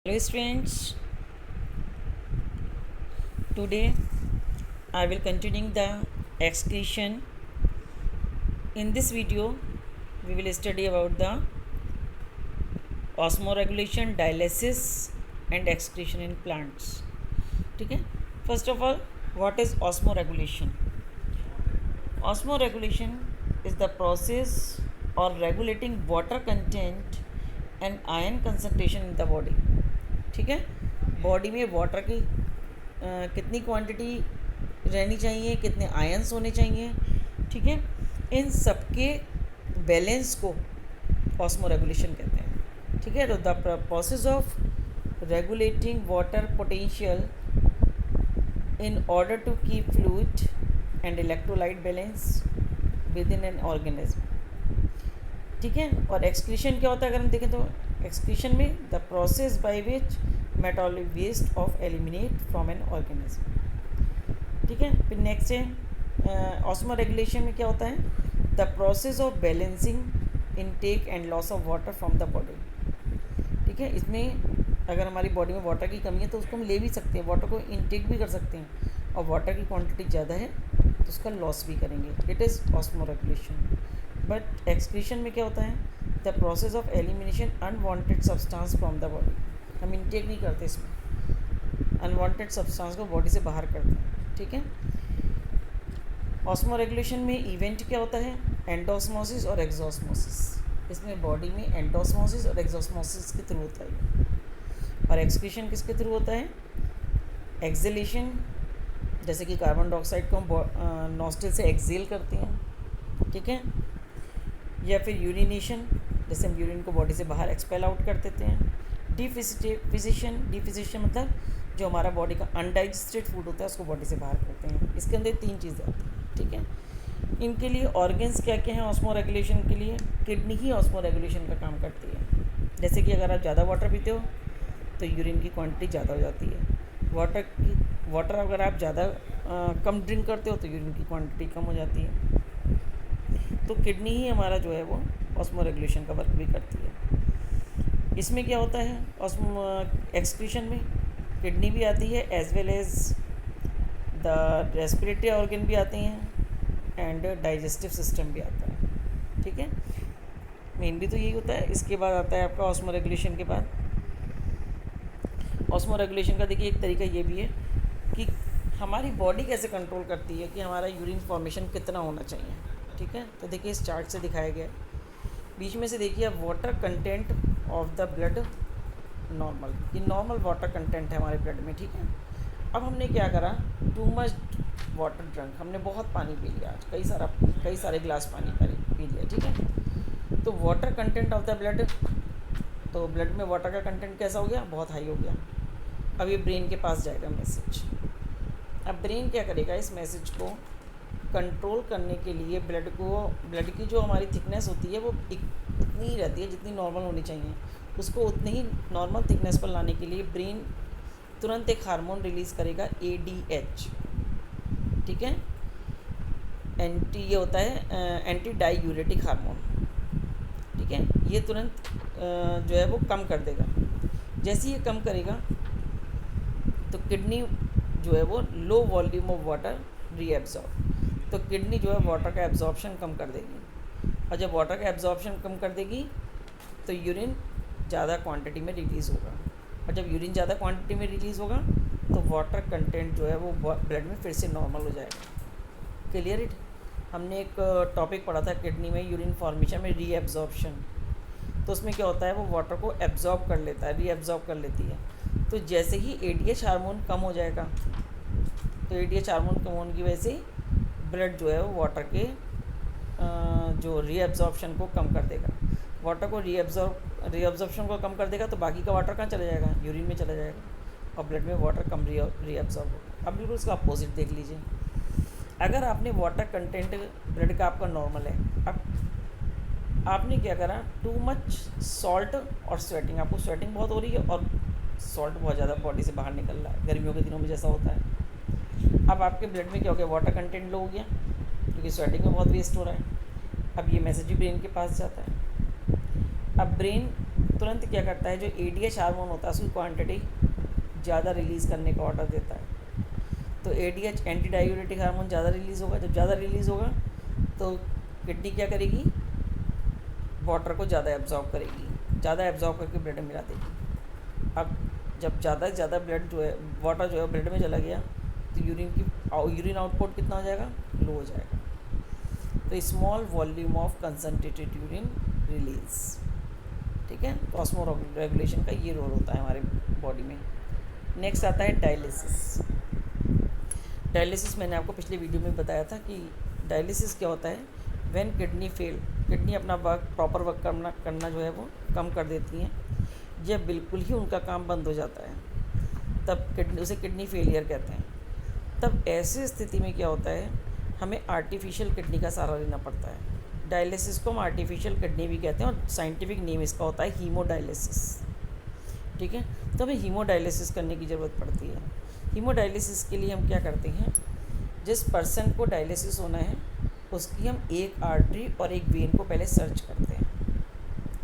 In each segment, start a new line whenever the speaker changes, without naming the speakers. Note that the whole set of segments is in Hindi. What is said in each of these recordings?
Hello students, today I will continuing the excretion. In this video we will study about the osmoregulation, dialysis and excretion in plants. ठीक है. First of all, what is osmoregulation? Osmoregulation is the process or regulating water content and ion concentration in the body. ठीक है. बॉडी में वाटर की कितनी क्वांटिटी रहनी चाहिए, कितने आयंस होने चाहिए, ठीक है, इन सबके बैलेंस को ऑस्मो रेगुलेशन कहते हैं. ठीक है. तो the process of regulating water potential in order to keep fluid and electrolyte balance within an organism. ठीक है. और एक्सक्रीशन क्या होता है अगर हम देखें तो एक्सक्रीशन में the process by which metabolic waste of eliminate from an organism. ठीक है. फिर नेक्स्ट है ऑस्मो रेगुलेशन में क्या होता है, the process of balancing intake and loss of water from the body. ठीक है. इसमें अगर हमारी बॉडी में वाटर की कमी है तो उसको हम ले भी सकते हैं, वाटर को इनटेक भी कर सकते हैं, और वाटर की क्वांटिटी ज़्यादा है तो उसका लॉस भी करेंगे. It is osmo regulation. But excretion में क्या होता है, the process of elimination unwanted substance from the body. हम इनटेक नहीं करते, इसमें अनवांटेड सब्सटेंस को बॉडी से बाहर करते हैं. ठीक है. ऑस्मो रेगुलेशन में इवेंट क्या होता है, एंडोस्मोसिस और एक्सोस्मोसिस. इसमें बॉडी में एंडोस्मोसिस और एक्सोस्मोसिस के थ्रू होता है. और एक्सक्रीशन किसके थ्रू होता है, एक्सेलेशन, जैसे कि कार्बन डाइऑक्साइड को हम नॉस्ट्रिल से एक्सेल करते हैं. ठीक है. या फिर यूरिनेशन, जैसे हम यूरिन को बॉडी से बाहर एक्सपेल आउट कर देते हैं. डिफिजिशन मतलब जो हमारा बॉडी का अनडाइजेस्टेड फूड होता है उसको बॉडी से बाहर करते हैं. इसके अंदर 3 चीज़ें आती हैं. ठीक है. इनके लिए ऑर्गन्स क्या क्या हैं ऑस्मो रेगुलेशन के लिए, किडनी ही ऑस्मो रेगुलेशन का काम करती है. जैसे कि अगर आप ज़्यादा वाटर पीते हो तो यूरिन की क्वांटिटी ज़्यादा हो जाती है. वाटर अगर आप ज़्यादा कम ड्रिंक करते हो तो यूरिन की क्वांटिटी कम हो जाती है. तो किडनी ही हमारा जो है वो ऑस्मो रेगुलेशन का वर्क भी करती है. इसमें क्या होता है, ऑस्मो एक्सक्रीशन में किडनी भी आती है as well as the respiratory organ भी आते हैं एंड डाइजेस्टिव सिस्टम भी आता है. ठीक है. मेनली तो यही होता है. इसके बाद आता है आपका ऑस्मो रेगुलेशन के बाद. ऑस्मो रेगुलेशन का देखिए एक तरीका ये भी है कि हमारी बॉडी कैसे कंट्रोल करती है कि हमारा यूरिन फॉर्मेशन कितना होना चाहिए. ठीक है. तो देखिए इस चार्ट से दिखाया गया है. बीच में से देखिए water content of the blood normal. ये नॉर्मल वाटर कंटेंट है हमारे ब्लड में. ठीक है. अब हमने क्या करा, टू मच वाटर ड्रंक, हमने बहुत पानी पी लिया आज, कई सारे गिलास पानी पी लिया. ठीक है. तो water content of the blood, तो ब्लड में वाटर का कंटेंट कैसा हो गया, बहुत हाई हो गया. अब ये ब्रेन के पास जाएगा मैसेज. अब ब्रेन क्या करेगा, इस मैसेज को कंट्रोल करने के लिए ब्लड की जो हमारी थिकनेस होती है वो उतनी ही रहती है जितनी नॉर्मल होनी चाहिए. उसको उतनी ही नॉर्मल थिकनेस पर लाने के लिए ब्रेन तुरंत एक हार्मोन रिलीज़ करेगा, ADH. ठीक है. ये होता है एंटी डाईयूरेटिक हार्मोन. ठीक है. ये तुरंत जो है वो कम कर देगा. जैसे ये कम करेगा तो किडनी जो है वो low volume of water reabsorb, तो किडनी जो है वाटर का एब्जॉर्प्शन कम कर देगी. और जब वाटर का एब्जॉर्प्शन कम कर देगी तो यूरिन ज़्यादा क्वांटिटी में रिलीज़ होगा. और जब यूरिन ज़्यादा क्वांटिटी में रिलीज़ होगा तो वाटर कंटेंट जो है वो ब्लड में फिर से नॉर्मल हो जाएगा. Clear it. हमने एक टॉपिक पढ़ा था किडनी में यूरिन फॉर्मेशन में रीएब्जॉर्प्शन. तो उसमें क्या होता है, वो वाटर को एब्जॉर्ब कर लेता है, रीएब्जॉर्ब कर लेती है. तो जैसे ही ADH हार्मोन कम हो जाएगा, तो ADH हार्मोन कम होने की वजह से ब्लड जो है वो वाटर के जो रीएब्जॉर्प्शन को कम कर देगा. वाटर को रीएब्जॉर्प्शन को कम कर देगा तो बाकी का वाटर कहाँ चला जाएगा, यूरिन में चला जाएगा, और ब्लड में वाटर कम रीएब्जॉर्ब होगा. अब बिल्कुल उसका अपोजिट देख लीजिए. अगर आपने वाटर कंटेंट ब्लड का आपका नॉर्मल है, अब आपने क्या करा, टू मच सॉल्ट और स्वेटिंग, आपको स्वेटिंग बहुत हो रही है और सॉल्ट बहुत ज़्यादा बॉडी से बाहर निकल रहा है, गर्मियों के दिनों में जैसा होता है. अब आपके ब्लड में क्या हो गया, वाटर कंटेंट लो हो गया क्योंकि स्वेटिंग में बहुत वेस्ट हो रहा है. अब ये मैसेज भी ब्रेन के पास जाता है. अब ब्रेन तुरंत क्या करता है, जो ADH हार्मोन होता है उसकी क्वांटिटी ज़्यादा रिलीज़ करने का ऑर्डर देता है। तो ADH एंटी डायूरेटिक हार्मोन ज़्यादा रिलीज़ होगा। जब ज़्यादा रिलीज़ होगा तो किडनी क्या करेगी, वाटर को ज़्यादा एब्जॉर्ब करेगी, ज़्यादा एब्जॉर्ब करके ब्लड में मिला देगी। अब जब ज़्यादा से ज़्यादा ब्लड जो है, वाटर जो है ब्लड में चला गया तो यूरिन आउटपुट कितना हो जाएगा, लो हो जाएगा। तो small volume of concentrated urine release, ठीक है। तो ऑस्मो रेगुलेशन का ये रोल होता है हमारे बॉडी में। नेक्स्ट आता है डायलिसिस। डायलिसिस मैंने आपको पिछले वीडियो में बताया था कि डायलिसिस क्या होता है, व्हेन किडनी फेल, किडनी अपना वर्क प्रॉपर वर्क करना जो है वो कम कर देती हैं, जब बिल्कुल ही उनका काम बंद हो जाता है तब उसे किडनी फेलियर कहते हैं। तब ऐसी स्थिति में क्या होता है, हमें आर्टिफिशियल किडनी का सहारा लेना पड़ता है। डायलिसिस को हम आर्टिफिशियल किडनी भी कहते हैं और साइंटिफिक नेम इसका होता है हीमोडायलिसिस, ठीक है। तो हमें हीमोडायलिसिस करने की ज़रूरत पड़ती है। हीमोडायलिसिस के लिए हम क्या करते हैं, जिस पर्सन को डायलिसिस होना है उसकी हम एक आर्टरी और एक वेन को पहले सर्च करते हैं,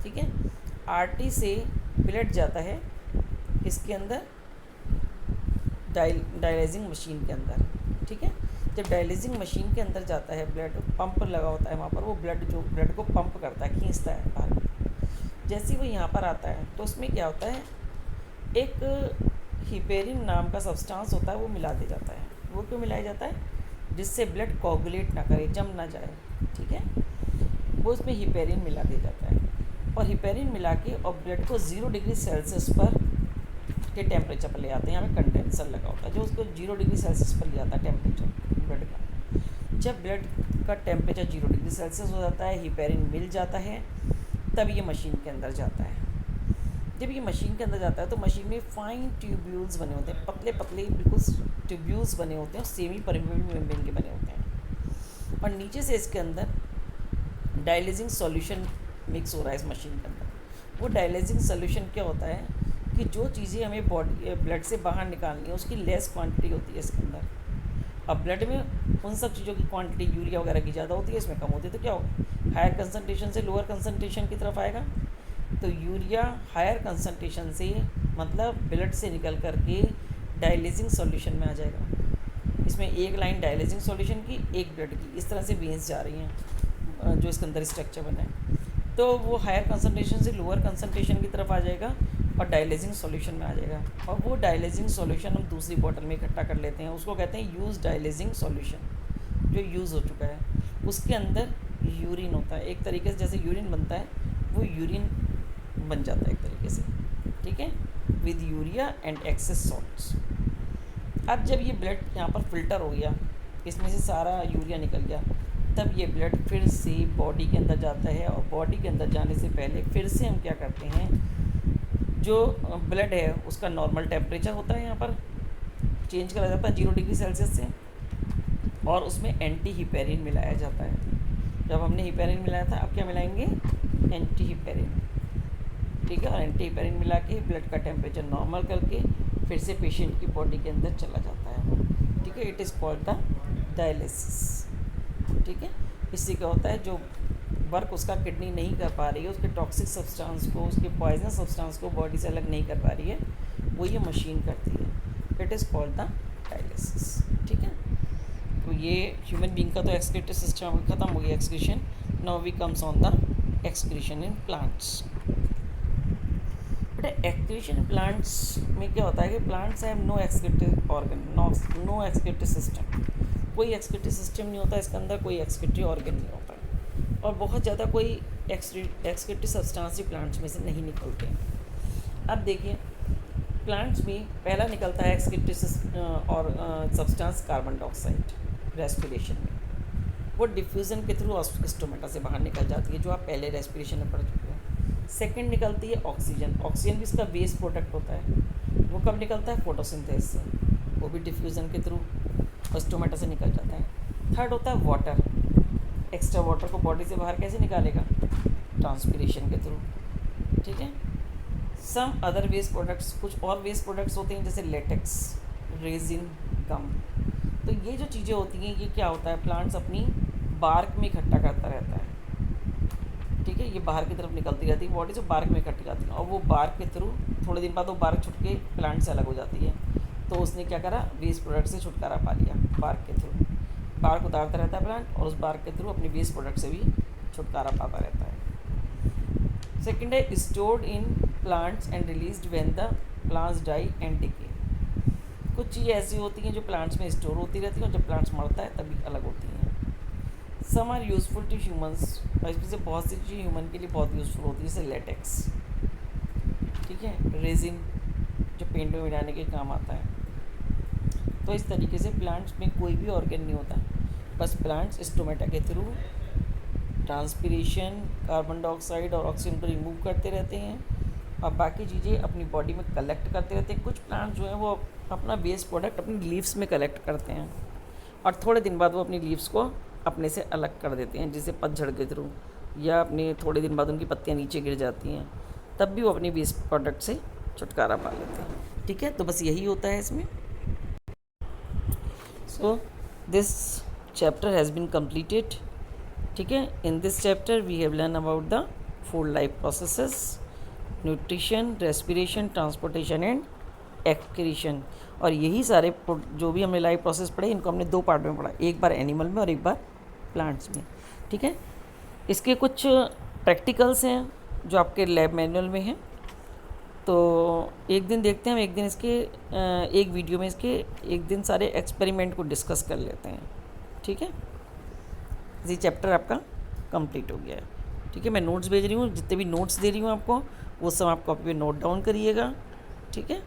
ठीक है। आर्टरी से ब्लड जाता है इसके अंदर, डायलाइजिंग मशीन के अंदर, ठीक है। जब डायलाइजिंग मशीन के अंदर जाता है ब्लड, पंप लगा होता है वहाँ पर, वो ब्लड को पंप करता है, खींचता है बाहर। जैसे ही वो यहाँ पर आता है तो उसमें क्या होता है, एक हिपेरिन नाम का सब्सटेंस होता है, वो मिला दिया जाता है। वो क्यों मिलाया जाता है, जिससे ब्लड कोगुलेट ना करे, जम ना जाए, ठीक है। वो उसमें हिपेरिन मिला दिया जाता है और हिपेरिन मिला के और ब्लड को 0 डिग्री सेल्सियस पर के टेम्परेचर पर ले आते हैं। यहाँ पे कंडेंसर लगा होता है जो उसको 0 डिग्री सेल्सियस पर ले जाता है टेम्परेचर ब्लड का। जब ब्लड का टेम्परेचर 0 डिग्री सेल्सियस हो जाता है, हिपेरिन मिल जाता है, तब ये मशीन के अंदर जाता है। जब ये मशीन के अंदर जाता है तो मशीन में फाइन ट्यूब्यूल्स बने होते हैं, पतले पतले बिल्कुल ट्यूब्यूल्स बने होते हैं और सेमी परमेबल मेम्ब्रेन के बने होते हैं। और नीचे से इसके अंदर डायलिसिंग सॉल्यूशन मिक्स हो रहा है इस मशीन के अंदर। वो डायलिसिंग सॉल्यूशन क्या होता है कि जो चीज़ें हमें बॉडी ब्लड से बाहर निकालनी है उसकी लेस क्वांटिटी होती है इसके अंदर। अब ब्लड में उन सब चीज़ों की क्वांटिटी यूरिया वगैरह की ज़्यादा होती है, इसमें कम होती है, तो क्या होगा, हायर कंसनट्रेशन से लोअर कंसनट्रेशन की तरफ आएगा। तो यूरिया हायर कंसनट्रेशन से मतलब ब्लड से निकल करके डायलिसिंग सॉल्यूशन में आ जाएगा। इसमें एक लाइन डायलिसिंग सॉल्यूशन की, एक ब्लड की, इस तरह से वेन्स जा रही हैं जो इसके अंदर स्ट्रक्चर बना है। तो वो हायर कंसनट्रेशन से लोअर कंसनट्रेशन की तरफ आ जाएगा और डायलिसिंग सॉल्यूशन में आ जाएगा। और वो डायलिसिंग सॉल्यूशन हम दूसरी बॉटल में इकट्ठा कर लेते हैं, उसको कहते हैं यूज डायलिसिंग सॉल्यूशन, जो यूज़ हो चुका है। उसके अंदर यूरिन होता है, एक तरीके से जैसे यूरिन बनता है वो यूरिन बन जाता है एक तरीके से, ठीक है, with urea and excess salts. अब जब ये ब्लड यहाँ पर फिल्टर हो गया, इसमें से सारा यूरिया निकल गया, तब ये ब्लड फिर से बॉडी के अंदर जाता है। और बॉडी के अंदर जाने से पहले फिर से हम क्या करते हैं, जो ब्लड है उसका नॉर्मल टेम्परेचर होता है यहाँ पर चेंज करा जाता है 0 डिग्री सेल्सियस से, और उसमें एंटी हिपेरिन मिलाया जाता है। जब हमने हिपेरिन मिलाया था, अब क्या मिलाएंगे, एंटी हिपेरिन, ठीक है। और एंटी हिपेरिन मिला के ब्लड का टेम्परेचर नॉर्मल करके फिर से पेशेंट की बॉडी के अंदर चला जाता है, ठीक है। It is called the dialysis, ठीक है। इससे क्या होता है, जो वर्क उसका किडनी नहीं कर पा रही है, उसके टॉक्सिक सब्सटेंस को, उसके पॉइजन सब्सटेंस को बॉडी से अलग नहीं कर पा रही है, वो ये मशीन करती है। It is called the dialysis, ठीक है। तो ये ह्यूमन बीइंग का तो एक्सक्रीटरी सिस्टम खत्म हो गया, excretion. Now we comes on the excretion in plants. But excretion plants में क्या होता है कि plants have no excretory organ, no excretory system. कोई एक्सक्रीटरी सिस्टम नहीं होता इसके अंदर, कोई एक्सक्रीटरी ऑर्गन नहीं होता, और बहुत ज़्यादा कोई एक्सक्रीटरी सब्सटेंस भी प्लांट्स में से नहीं निकलते हैं। अब देखिए, प्लांट्स में पहला निकलता है एक्सक्रीटरी और सब्सटेंस कार्बन डाइऑक्साइड रेस्पिरेशन में। वो डिफ्यूज़न के थ्रू स्टोमेटा से बाहर निकल जाती है, जो आप पहले रेस्पिरेशन में पढ़ चुके हो। सेकंड निकलती है ऑक्सीजन। ऑक्सीजन भी इसका वेस्ट प्रोडक्ट होता है। वो कब निकलता है, फोटोसिंथेसिस से, वो भी डिफ्यूज़न के थ्रू स्टोमेटा से निकल जाता है। थर्ड होता है वाटर। एक्स्ट्रा वाटर को बॉडी से बाहर कैसे निकालेगा, ट्रांसपीरेशन के थ्रू, ठीक है। सम अदर वेस्ट प्रोडक्ट्स, कुछ और वेस्ट प्रोडक्ट्स होते हैं जैसे लेटेक्स, रेजिन, गम। तो ये जो चीज़ें होती हैं, ये क्या होता है, प्लांट्स अपनी बार्क में इकट्ठा करता रहता है, ठीक है, ये बाहर की तरफ निकलती रहती है बॉडी से, बार्क में इकट्ठी जाती है और वो बार्क के थ्रू थोड़े दिन बाद वो बार्क छुट के प्लांट से अलग हो जाती है। तो उसने क्या करा, वेस्ट प्रोडक्ट से छुटकारा पा लिया बार्क के थ्रू। बार्क उतारता रहता है प्लांट और उस बार्क के थ्रू अपने वेस्ट प्रोडक्ट से भी छुटकारा पाता रहता है। सेकेंड है stored in plants and released when the plants die and decay. कुछ चीज़ें ऐसी होती हैं जो प्लांट्स में स्टोर होती रहती हैं और जब प्लांट्स मरता है तभी अलग होती हैं। Some are useful to humans, और इसमें से बहुत सी चीज़ें ह्यूमन के लिए बहुत यूज़फुल होती है, जैसे लेटेक्स, ठीक है, रेजिन जो पेंट में मिलाने के काम आता है। तो इस तरीके से प्लांट्स में कोई भी ऑर्गन नहीं होता, बस प्लांट्स स्टोमेटा के थ्रू ट्रांसपीरेशन, कार्बन डाइऑक्साइड और ऑक्सीजन को रिमूव करते रहते हैं और बाकी चीज़ें अपनी बॉडी में कलेक्ट करते रहते हैं। कुछ प्लांट्स जो हैं वो अपना वेस्ट प्रोडक्ट अपनी लीव्स में कलेक्ट करते हैं और थोड़े दिन बाद वो अपनी लीव्स को अपने से अलग कर देते हैं, जैसे पतझड़ के थ्रू, या अपने थोड़े दिन बाद उनकी पत्तियाँ नीचे गिर जाती हैं, तब भी वो अपनी वेस्ट प्रोडक्ट से छुटकारा पा लेते हैं। ठीक है, तो बस यही होता है इसमें। So this chapter has been completed. ठीक है, in this chapter we have learn about the 4 life processes, nutrition, respiration, transportation and excretion. और यही सारे जो भी हमने लाइफ प्रोसेस पढ़े इनको हमने 2 पार्ट में पढ़ा, एक बार एनिमल में और एक बार प्लांट्स में। ठीक है, इसके कुछ प्रैक्टिकल्स हैं जो आपके लैब मैनुअल में हैं, तो एक दिन देखते हैं हम, एक दिन इसके एक वीडियो में इसके एक दिन सारे एक्सपेरिमेंट को डिस्कस कर लेते हैं। ठीक है, ये चैप्टर आपका कंप्लीट हो गया है। ठीक है, मैं नोट्स भेज रही हूँ, जितने भी नोट्स दे रही हूँ आपको वो सब आप कॉपी पे नोट डाउन करिएगा। ठीक है।